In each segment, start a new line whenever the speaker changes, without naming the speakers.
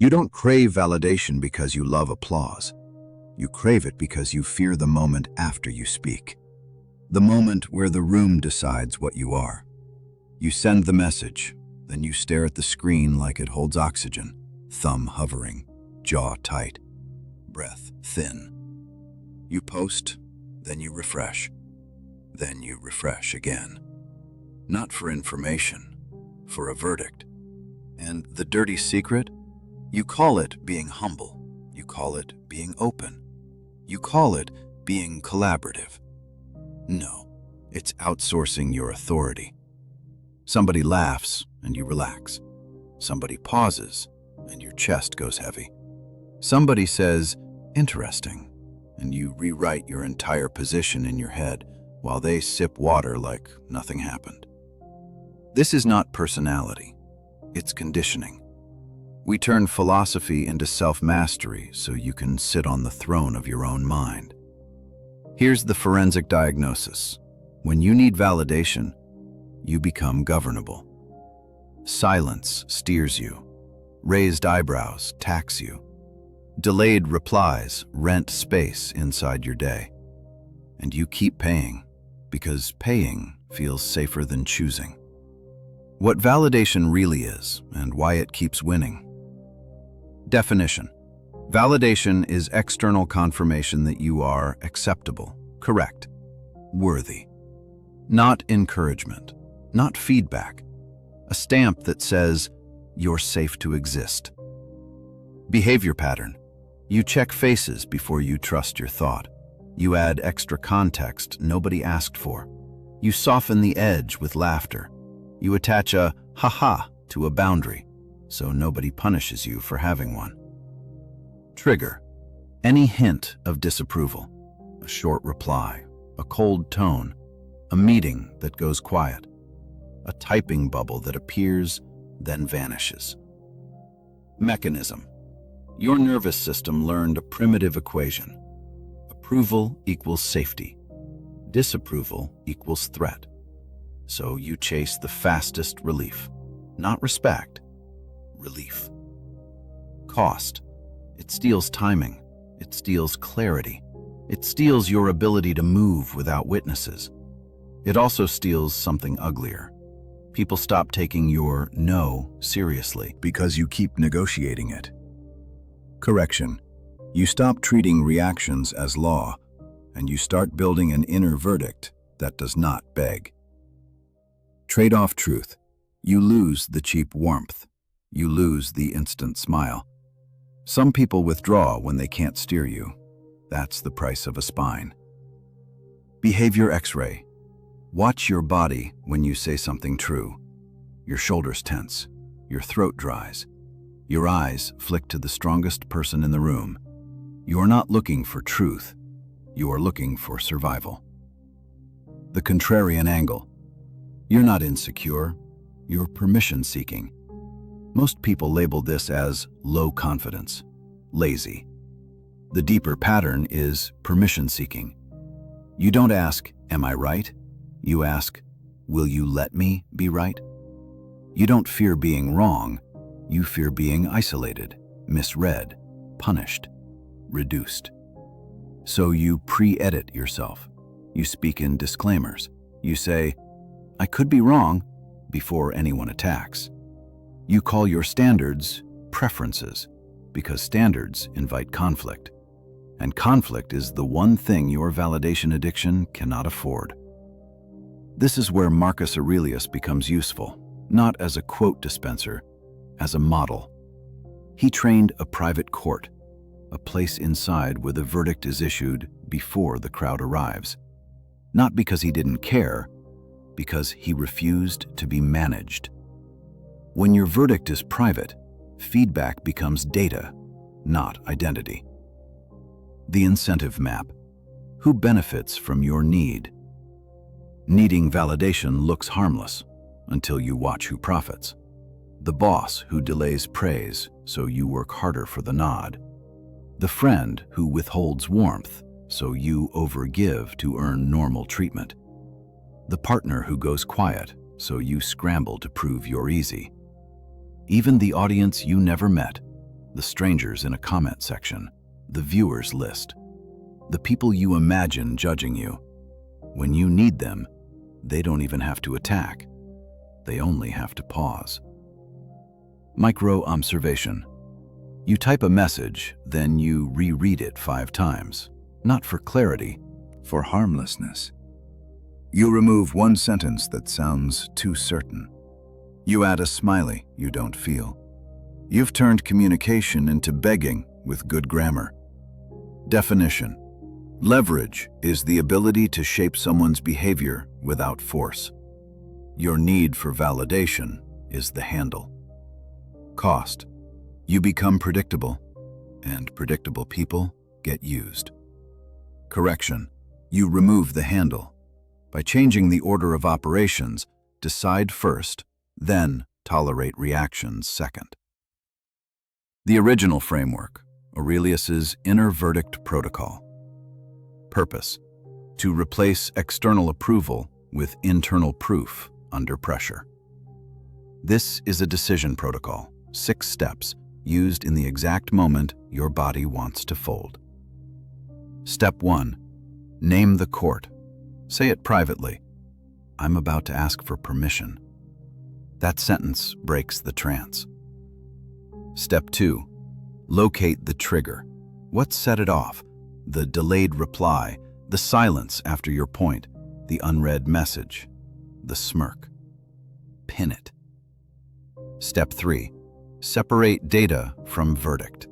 You don't crave validation because you love applause. You crave it because you fear the moment after you speak. The moment where the room decides what you are. You send the message, then you stare at the screen like it holds oxygen, thumb hovering, jaw tight, breath thin. You post, then you refresh. Then you refresh again. Not for information, for a verdict. And the dirty secret? You call it being humble. You call it being open. You call it being collaborative. No, it's outsourcing your authority. Somebody laughs and you relax. Somebody pauses and your chest goes heavy. Somebody says, "Interesting," and you rewrite your entire position in your head while they sip water like nothing happened. This is not personality, it's conditioning. We turn philosophy into self-mastery so you can sit on the throne of your own mind. Here's the forensic diagnosis. When you need validation, you become governable. Silence steers you. Raised eyebrows tax you. Delayed replies rent space inside your day. And you keep paying, because paying feels safer than choosing. What validation really is, and why it keeps winning. Definition. Validation is external confirmation that you are acceptable, correct, worthy. Not encouragement, not feedback. A stamp that says, you're safe to exist. Behavior pattern. You check faces before you trust your thought. You add extra context nobody asked for. You soften the edge with laughter. You attach a ha-ha to a boundary, so nobody punishes you for having one. Trigger. Any hint of disapproval. A short reply, a cold tone, a meeting that goes quiet, a typing bubble that appears, then vanishes. Mechanism. Your nervous system learned a primitive equation. Approval equals safety. Disapproval equals threat. So you chase the fastest relief. Not respect, relief. Cost. It steals timing. It steals clarity. It steals your ability to move without witnesses. It also steals something uglier. People stop taking your no seriously because you keep negotiating it. Correction. You stop treating reactions as law, and you start building an inner verdict that does not beg. Trade-off truth. You lose the cheap warmth. You lose the instant smile. Some people withdraw when they can't steer you. That's the price of a spine. Behavior X-ray. Watch your body when you say something true. Your shoulders tense. Your throat dries. Your eyes flick to the strongest person in the room. You are not looking for truth. You are looking for survival. The contrarian angle. You're not insecure. You're permission-seeking. Most people label this as low confidence, lazy. The deeper pattern is permission-seeking. You don't ask, "Am I right?" You ask, "Will you let me be right?" You don't fear being wrong. You fear being isolated, misread, punished, reduced. So you pre-edit yourself. You speak in disclaimers. You say, "I could be wrong," before anyone attacks. You call your standards preferences, because standards invite conflict. And conflict is the one thing your validation addiction cannot afford. This is where Marcus Aurelius becomes useful, not as a quote dispenser, as a model. He trained a private court, a place inside where the verdict is issued before the crowd arrives. Not because he didn't care, because he refused to be managed. When your verdict is private, feedback becomes data, not identity. The incentive map. Who benefits from your need? Needing validation looks harmless until you watch who profits. The boss who delays praise so you work harder for the nod. The friend who withholds warmth so you overgive to earn normal treatment. The partner who goes quiet so you scramble to prove you're easy. Even the audience you never met, the strangers in a comment section, the viewers list, the people you imagine judging you. When you need them, they don't even have to attack. They only have to pause. Micro-observation. You type a message, then you reread it 5 times, not for clarity, for harmlessness. You remove one sentence that sounds too certain. You add a smiley you don't feel. You've turned communication into begging with good grammar. Definition. Leverage is the ability to shape someone's behavior without force. Your need for validation is the handle. Cost. You become predictable, and predictable people get used. Correction. You remove the handle. By changing the order of operations, decide first, then tolerate reactions second. The original framework, Aurelius's inner verdict protocol. Purpose: to replace external approval with internal proof under pressure. This is a decision protocol, 6 steps, used in the exact moment your body wants to fold. Step 1. Name the court. Say it privately. I'm about to ask for permission. That sentence breaks the trance. Step 2. Locate the trigger. What set it off? The delayed reply, the silence after your point, the unread message, the smirk. Pin it. Step 3. Separate data from verdict.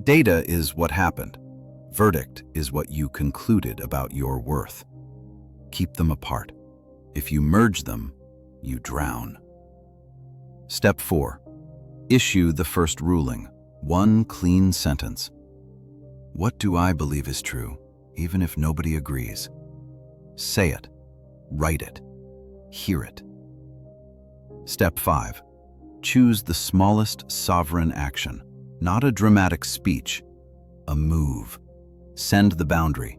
Data is what happened. Verdict is what you concluded about your worth. Keep them apart. If you merge them, you drown. Step 4. Issue the first ruling. One clean sentence. What do I believe is true, even if nobody agrees? Say it. Write it. Hear it. Step 5. Choose the smallest sovereign action, not a dramatic speech, a move. Send the boundary.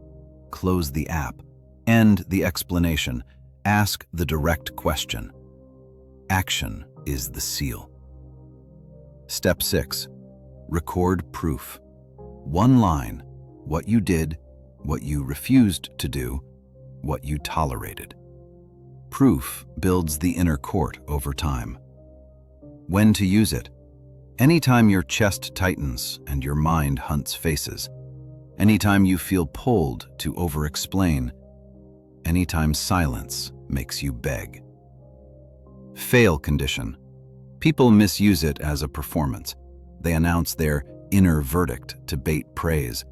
Close the app. End the explanation. Ask the direct question. Action is the seal. Step 6. Record proof. One line: what you did, what you refused to do, what you tolerated. Proof builds the inner court over time. When to use it? Anytime your chest tightens and your mind hunts faces. Anytime you feel pulled to over-explain. Anytime silence makes you beg. Fail condition. People misuse it as a performance. They announce their inner verdict to bait praise.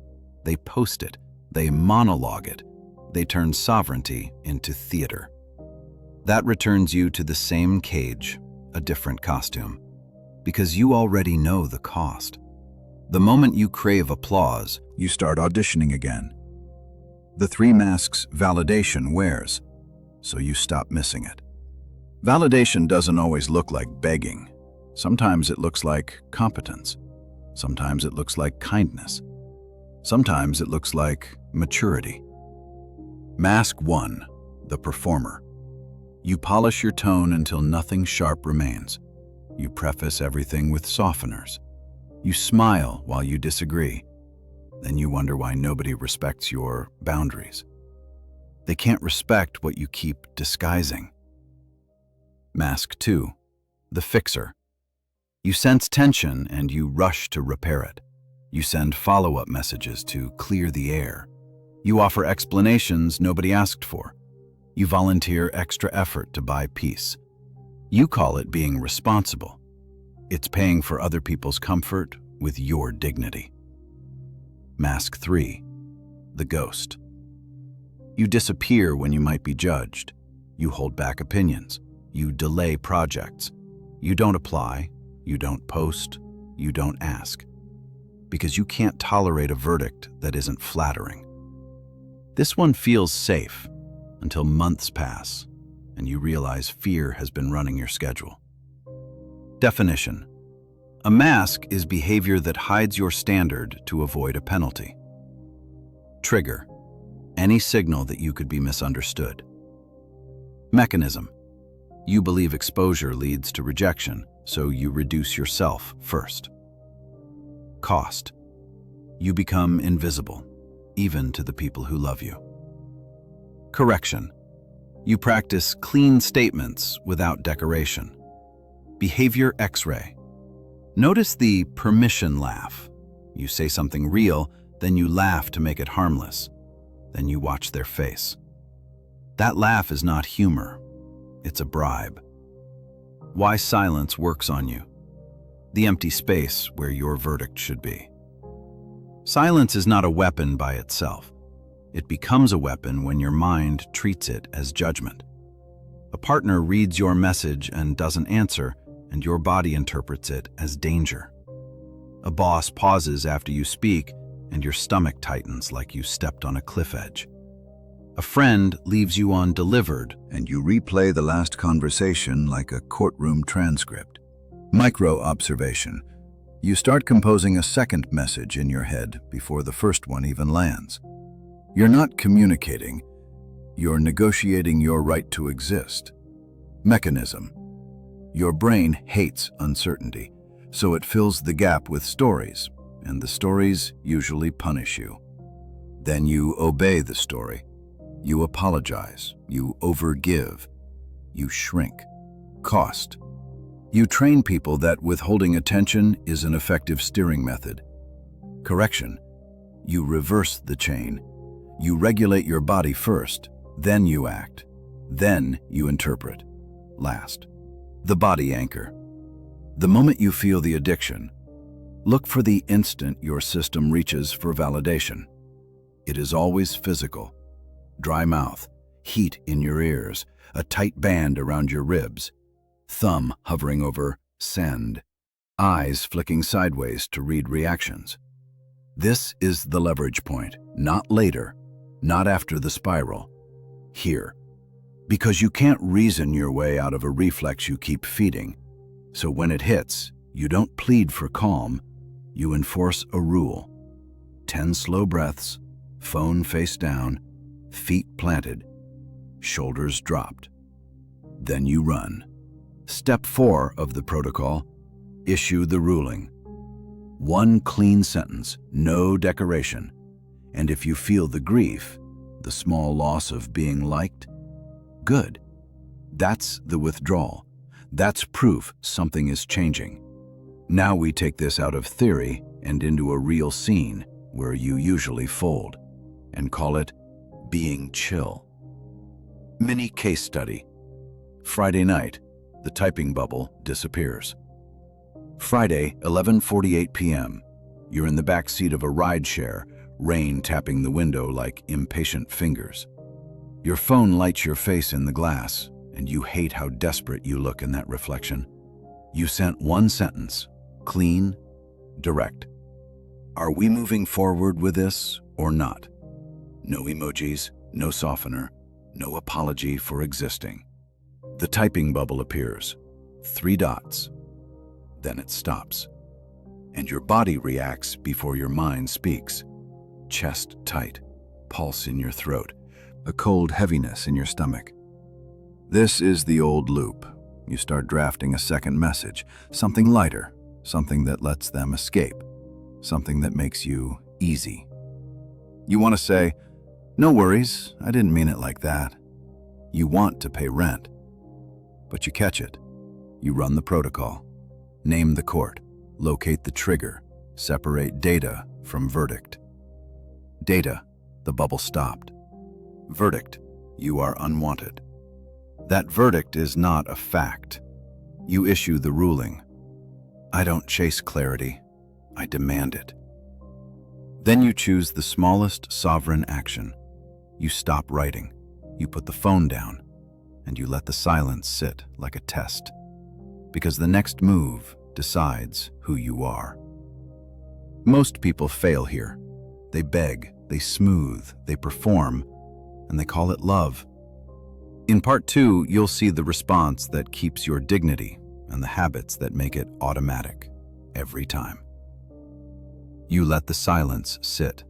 They post it. They monologue it. They turn sovereignty into theater. That returns you to the same cage, a different costume, because you already know the cost. The moment you crave applause, you start auditioning again. The 3 masks validation wears, so you stop missing it. Validation doesn't always look like begging. Sometimes it looks like competence. Sometimes it looks like kindness. Sometimes it looks like maturity. Mask 1, the performer. You polish your tone until nothing sharp remains. You preface everything with softeners. You smile while you disagree. Then you wonder why nobody respects your boundaries. They can't respect what you keep disguising. Mask 2, the fixer. You sense tension and you rush to repair it. You send follow-up messages to clear the air. You offer explanations nobody asked for. You volunteer extra effort to buy peace. You call it being responsible. It's paying for other people's comfort with your dignity. Mask 3, the ghost. You disappear when you might be judged. You hold back opinions. You delay projects. You don't apply. You don't post. You don't ask. Because you can't tolerate a verdict that isn't flattering. This one feels safe until months pass and you realize fear has been running your schedule. Definition: a mask is behavior that hides your standard to avoid a penalty. Trigger: any signal that you could be misunderstood. Mechanism: you believe exposure leads to rejection, so you reduce yourself first. Cost. You become invisible, even to the people who love you. Correction. You practice clean statements without decoration. Behavior X-ray. Notice the permission laugh. You say something real, then you laugh to make it harmless. Then you watch their face. That laugh is not humor. It's a bribe. Why silence works on you. The empty space where your verdict should be. Silence is not a weapon by itself. It becomes a weapon when your mind treats it as judgment. A partner reads your message and doesn't answer, and your body interprets it as danger. A boss pauses after you speak, and your stomach tightens like you stepped on a cliff edge. A friend leaves you undelivered, and you replay the last conversation like a courtroom transcript. Micro-observation. You start composing a second message in your head before the first one even lands. You're not communicating, you're negotiating your right to exist. Mechanism. Your brain hates uncertainty, so it fills the gap with stories, and the stories usually punish you. Then you obey the story. You apologize, you overgive, you shrink. Cost. You train people that withholding attention is an effective steering method. Correction. You reverse the chain. You regulate your body first, then you act, then you interpret. Last. The body anchor. The moment you feel the addiction, look for the instant your system reaches for validation. It is always physical. Dry mouth, heat in your ears, a tight band around your ribs, thumb hovering over send, eyes flicking sideways to read reactions. This is the leverage point, not later, not after the spiral. Here. Because you can't reason your way out of a reflex you keep feeding. So when it hits, you don't plead for calm, you enforce a rule. 10 slow breaths, phone face down, feet planted, shoulders dropped. Then you run. Step 4 of the protocol, issue the ruling. 1 clean sentence, no decoration. And if you feel the grief, the small loss of being liked, good. That's the withdrawal. That's proof something is changing. Now we take this out of theory and into a real scene where you usually fold, and call it being chill. Mini case study. Friday night, the typing bubble disappears. Friday, 11:48 p.m. You're in the back seat of a rideshare, rain tapping the window like impatient fingers. Your phone lights your face in the glass, and you hate how desperate you look in that reflection. You sent 1 sentence, clean, direct. Are we moving forward with this or not? No emojis, no softener, no apology for existing. The typing bubble appears, 3 dots. Then it stops. And your body reacts before your mind speaks. Chest tight, pulse in your throat, a cold heaviness in your stomach. This is the old loop. You start drafting a second message, something lighter, something that lets them escape, something that makes you easy. You want to say, "No worries, I didn't mean it like that." You want to pay rent. But you catch it. You run the protocol. Name the court. Locate the trigger. Separate data from verdict. Data, the bubble stopped. Verdict, you are unwanted. That verdict is not a fact. You issue the ruling. I don't chase clarity, I demand it. Then you choose the smallest sovereign action. You stop writing, you put the phone down, and you let the silence sit like a test. Because the next move decides who you are. Most people fail here. They beg, they smooth, they perform, and they call it love. In part 2, you'll see the response that keeps your dignity and the habits that make it automatic every time. You let the silence sit.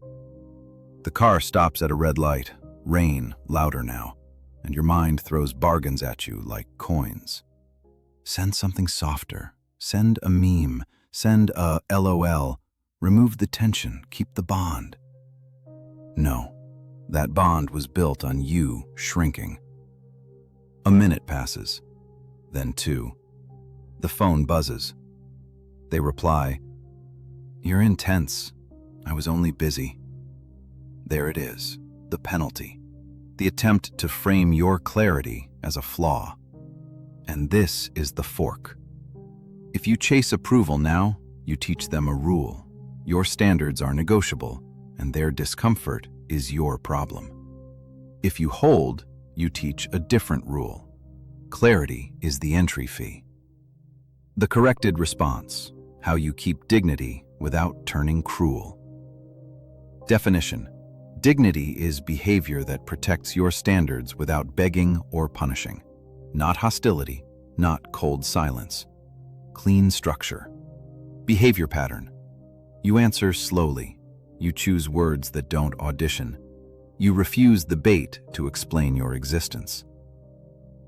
The car stops at a red light, rain louder now, and your mind throws bargains at you like coins. Send something softer. Send a meme. Send a LOL. remove the tension, keep the bond. No, that bond was built on you shrinking. A minute passes, then 2. The phone buzzes. They reply, "You're intense. I was only busy." There it is, the penalty, the attempt to frame your clarity as a flaw. And this is the fork. If you chase approval now, you teach them a rule. Your standards are negotiable, and their discomfort is your problem. If you hold, you teach a different rule. Clarity is the entry fee. The corrected response, how you keep dignity without turning cruel. Definition: dignity is behavior that protects your standards without begging or punishing. Not hostility, not cold silence. Clean structure. Behavior pattern. You answer slowly. You choose words that don't audition. You refuse the bait to explain your existence.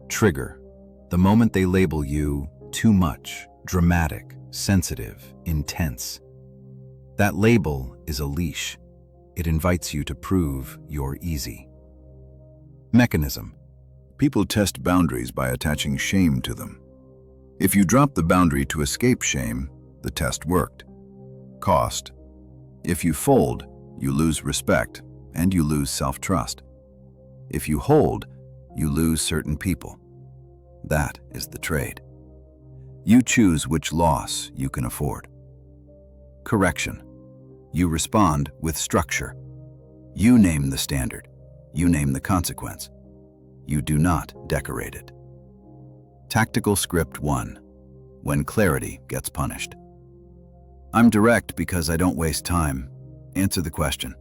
Trigger. The moment they label you too much, dramatic, sensitive, intense. That label is a leash. It invites you to prove you're easy. Mechanism. People test boundaries by attaching shame to them. If you drop the boundary to escape shame, the test worked. Cost. If you fold, you lose respect and you lose self-trust. If you hold, you lose certain people. That is the trade. You choose which loss you can afford. Correction. You respond with structure. You name the standard. You name the consequence. You do not decorate it. Tactical script 1. When clarity gets punished. I'm direct because I don't waste time. Answer the question.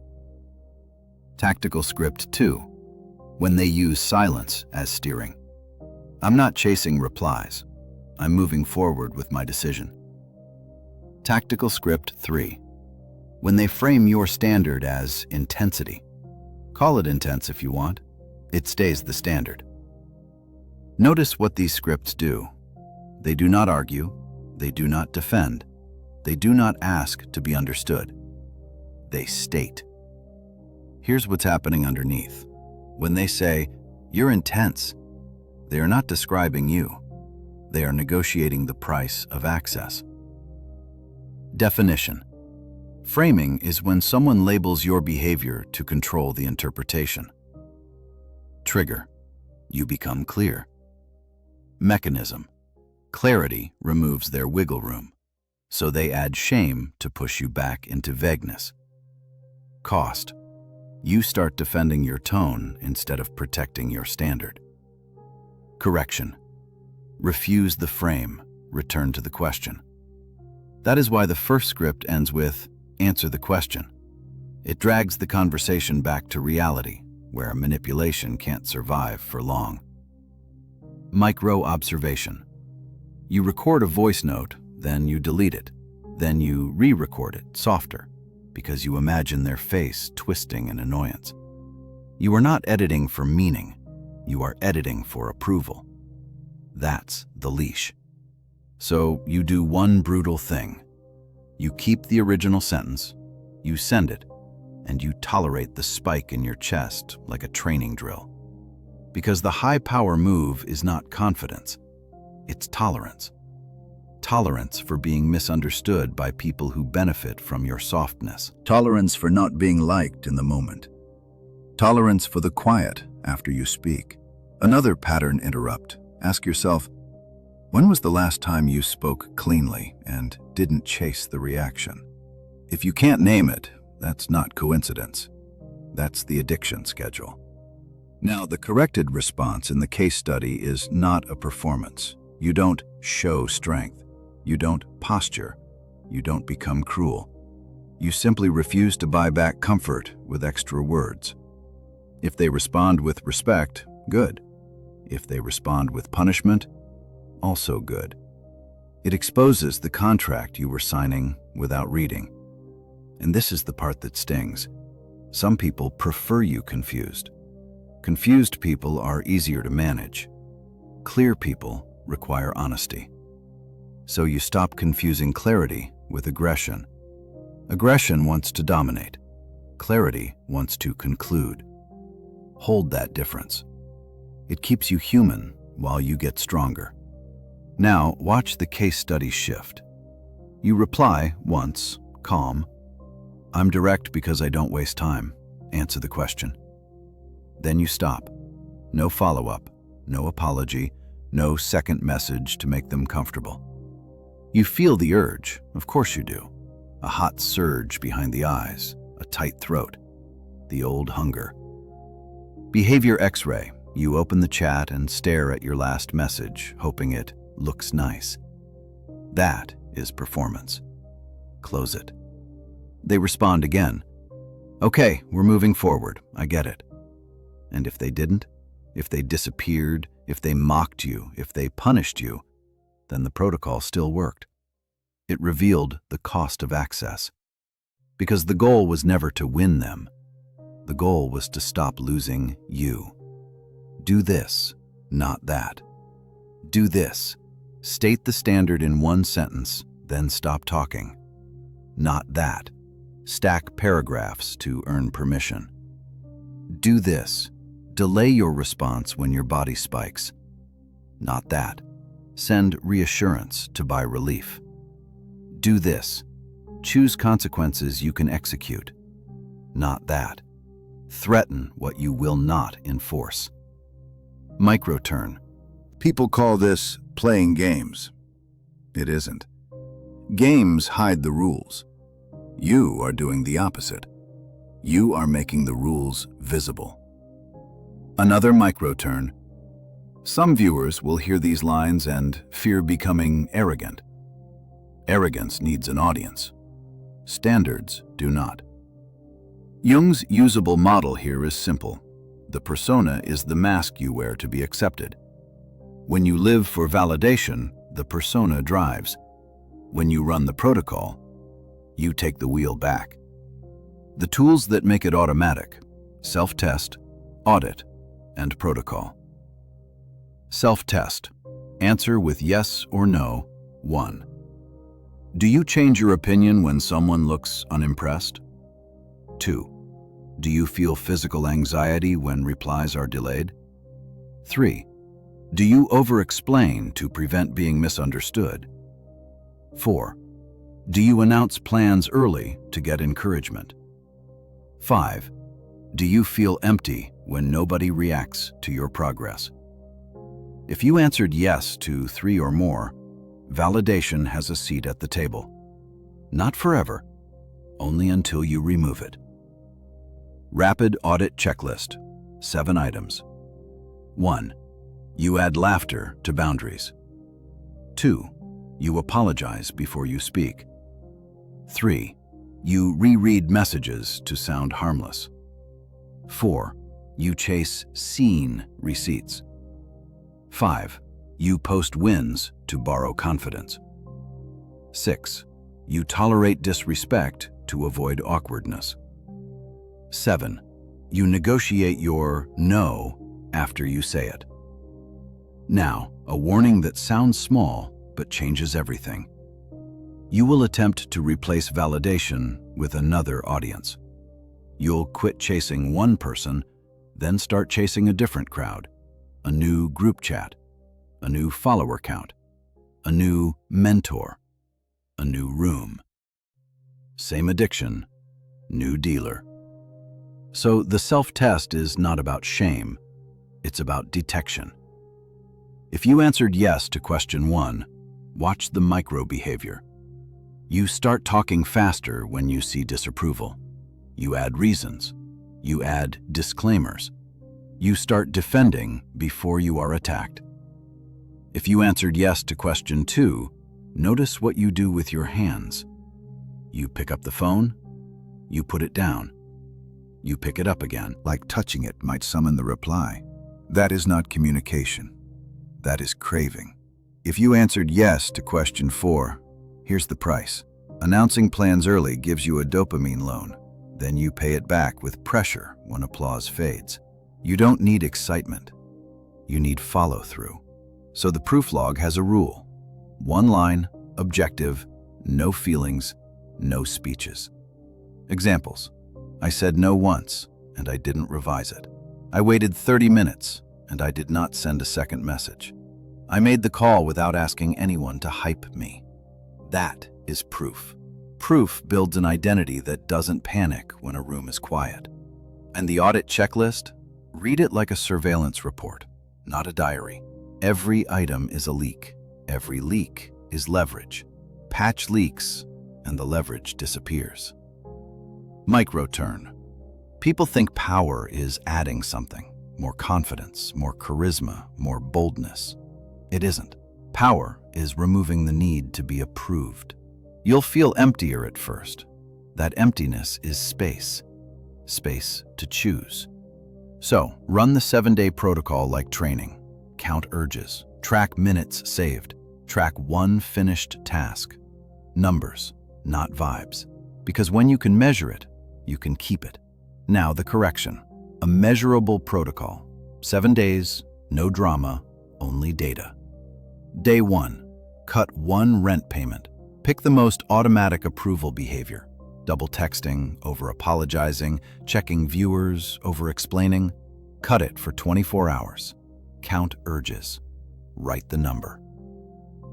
Tactical script 2. When they use silence as steering. I'm not chasing replies. I'm moving forward with my decision. Tactical script 3. When they frame your standard as intensity. Call it intense if you want. It stays the standard. Notice what these scripts do. They do not argue. They do not defend. They do not ask to be understood. They state. Here's what's happening underneath. When they say, "You're intense," they are not describing you. They are negotiating the price of access. Definition. Framing is when someone labels your behavior to control the interpretation. Trigger. You become clear. Mechanism. Clarity removes their wiggle room, so they add shame to push you back into vagueness. Cost. You start defending your tone instead of protecting your standard. Correction. Refuse the frame, return to the question. That is why the first script ends with, "Answer the question." It drags the conversation back to reality, where manipulation can't survive for long. Micro-observation. You record a voice note, then you delete it. Then you re-record it, softer, because you imagine their face twisting in annoyance. You are not editing for meaning. You are editing for approval. That's the leash. So you do one brutal thing. You keep the original sentence, you send it, and you tolerate the spike in your chest like a training drill. Because the high-power move is not confidence, it's tolerance. Tolerance for being misunderstood by people who benefit from your softness. Tolerance for not being liked in the moment. Tolerance for the quiet after you speak. Another pattern interrupt. Ask yourself, when was the last time you spoke cleanly and didn't chase the reaction? If you can't name it, that's not coincidence. That's the addiction schedule. Now, the corrected response in the case study is not a performance. You don't show strength. You don't posture. You don't become cruel. You simply refuse to buy back comfort with extra words. If they respond with respect, good. If they respond with punishment, also good. It exposes the contract you were signing without reading. And this is the part that stings. Some people prefer you confused. Confused people are easier to manage. Clear people require honesty. So you stop confusing clarity with aggression. Aggression wants to dominate. Clarity wants to conclude. Hold that difference. It keeps you human while you get stronger. Now, watch the case study shift. You reply once, calm. I'm direct because I don't waste time. Answer the question. Then you stop. No follow-up, no apology, no second message to make them comfortable. You feel the urge, of course you do. A hot surge behind the eyes, a tight throat, the old hunger. Behavior X-ray. You open the chat and stare at your last message, hoping it looks nice. That is performance. Close it. They respond again. Okay, we're moving forward. I get it. And if they didn't, if they disappeared, if they mocked you, if they punished you, then the protocol still worked. It revealed the cost of access. Because the goal was never to win them. The goal was to stop losing you. Do this, not that. Do this. State the standard in one sentence, then stop talking. Not that. Stack paragraphs to earn permission. Do this. Delay your response when your body spikes. Not that. Send reassurance to buy relief. Do this. Choose consequences you can execute. Not that. Threaten what you will not enforce. Microturn. People call this playing games. It isn't. Games hide the rules. You are doing the opposite. You are making the rules visible. Another microturn. Some viewers will hear these lines and fear becoming arrogant. Arrogance needs an audience. Standards do not. Jung's usable model here is simple. The persona is the mask you wear to be accepted. When you live for validation, the persona drives. When you run the protocol, you take the wheel back. The tools that make it automatic: self-test, audit, and protocol. Self-test. Answer with yes or no. 1. Do you change your opinion when someone looks unimpressed? 2. Do you feel physical anxiety when replies are delayed? 3. Do you over-explain to prevent being misunderstood? 4. Do you announce plans early to get encouragement? 5. Do you feel empty when nobody reacts to your progress? If you answered yes to 3 or more, validation has a seat at the table. Not forever, only until you remove it. Rapid audit checklist. 7 items. 1. You add laughter to boundaries. 2. You apologize before you speak. 3. You reread messages to sound harmless. 4. You chase seen receipts. 5. You post wins to borrow confidence. 6. You tolerate disrespect to avoid awkwardness. 7. You negotiate your no after you say it. Now, a warning that sounds small but changes everything. You will attempt to replace validation with another audience. You'll quit chasing one person, then start chasing a different crowd, a new group chat, a new follower count, a new mentor, a new room. Same addiction, new dealer. So the self-test is not about shame, it's about detection. If you answered yes to question 1, watch the micro-behavior. You start talking faster when you see disapproval. You add reasons. You add disclaimers. You start defending before you are attacked. If you answered yes to question 2, notice what you do with your hands. You pick up the phone, you put it down. You pick it up again. Like touching it might summon the reply. That is not communication. That is craving. If you answered yes to question 4, here's the price. Announcing plans early gives you a dopamine loan. Then you pay it back with pressure when applause fades. You don't need excitement. You need follow-through. So the proof log has a rule. 1 line, objective, no feelings, no speeches. Examples. I said no once, and I didn't revise it. I waited 30 minutes, and I did not send a second message. I made the call without asking anyone to hype me. That is proof. Proof builds an identity that doesn't panic when a room is quiet. And the audit checklist? Read it like a surveillance report, not a diary. Every item is a leak. Every leak is leverage. Patch leaks, and the leverage disappears. Micro-turn. People think power is adding something, more confidence, more charisma, more boldness. It isn't. Power is removing the need to be approved. You'll feel emptier at first. That emptiness is space. Space to choose. So, run the 7-day protocol like training. Count urges. Track minutes saved. Track one finished task. Numbers, not vibes. Because when you can measure it, you can keep it. Now the correction. A measurable protocol. 7 days, no drama, only data. Day 1. Cut one rent payment. Pick the most automatic approval behavior. Double texting, over-apologizing, checking viewers, over-explaining. Cut it for 24 hours. Count urges. Write the number.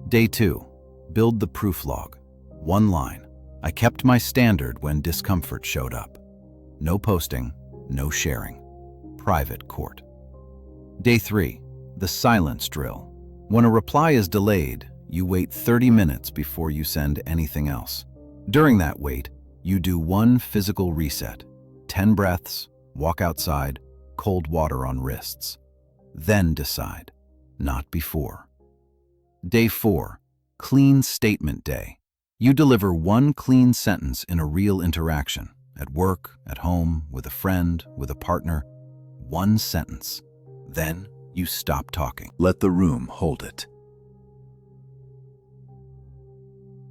Day 2. Build the proof log. 1 line. I kept my standard when discomfort showed up. No posting, no sharing. Private court. Day 3. The silence drill. When a reply is delayed, you wait 30 minutes before you send anything else. During that wait, you do one physical reset. 10 breaths, walk outside, cold water on wrists. Then decide, not before. Day 4. Clean statement day. You deliver one clean sentence in a real interaction. At work, at home, with a friend, with a partner. One sentence. Then you stop talking. Let the room hold it.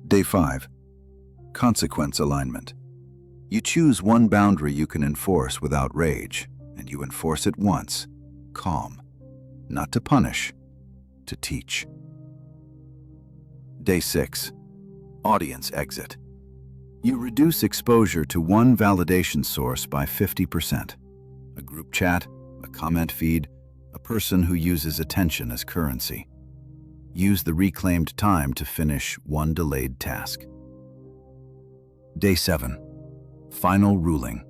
Day 5. Consequence alignment. You choose one boundary you can enforce without rage, and you enforce it once. Calm. Not to punish, to teach. Day 6. Audience exit. You reduce exposure to one validation source by 50%. A group chat, a comment feed, a person who uses attention as currency. Use the reclaimed time to finish one delayed task. Day 7. Final ruling.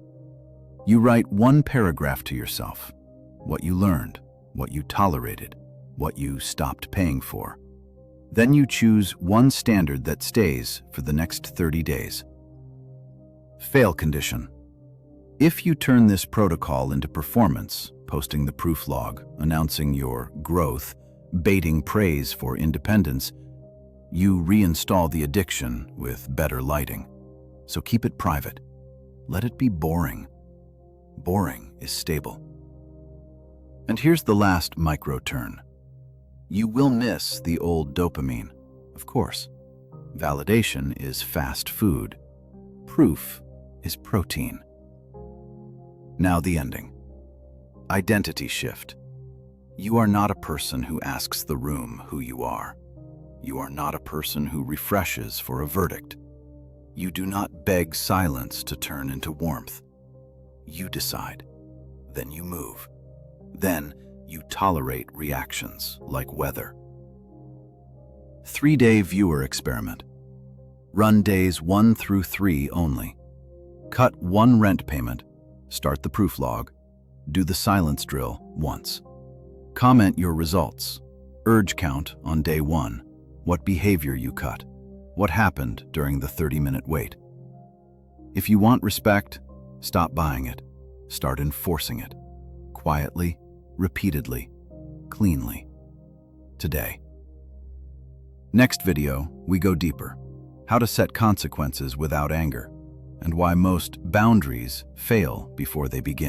You write one paragraph to yourself. What you learned, what you tolerated, what you stopped paying for. Then you choose one standard that stays for the next 30 days. Fail condition. If you turn this protocol into performance, posting the proof log, announcing your growth, baiting praise for independence, you reinstall the addiction with better lighting. So keep it private. Let it be boring. Boring is stable. And here's the last micro-turn. You will miss the old dopamine, of course. Validation is fast food. Proof is protein. Now the ending. Identity shift. You are not a person who asks the room who you are. You are not a person who refreshes for a verdict. You do not beg silence to turn into warmth. You decide. Then you move. Then you tolerate reactions like weather. 3-day viewer experiment. Run days 1 through 3 only. Cut one rent payment. Start the proof log. Do the silence drill once. Comment your results. Urge count on day 1. What behavior you cut. What happened during the 30-minute wait. If you want respect, stop buying it. Start enforcing it. Quietly, repeatedly, cleanly. Today. Next video, we go deeper. How to set consequences without anger, and why most boundaries fail before they begin.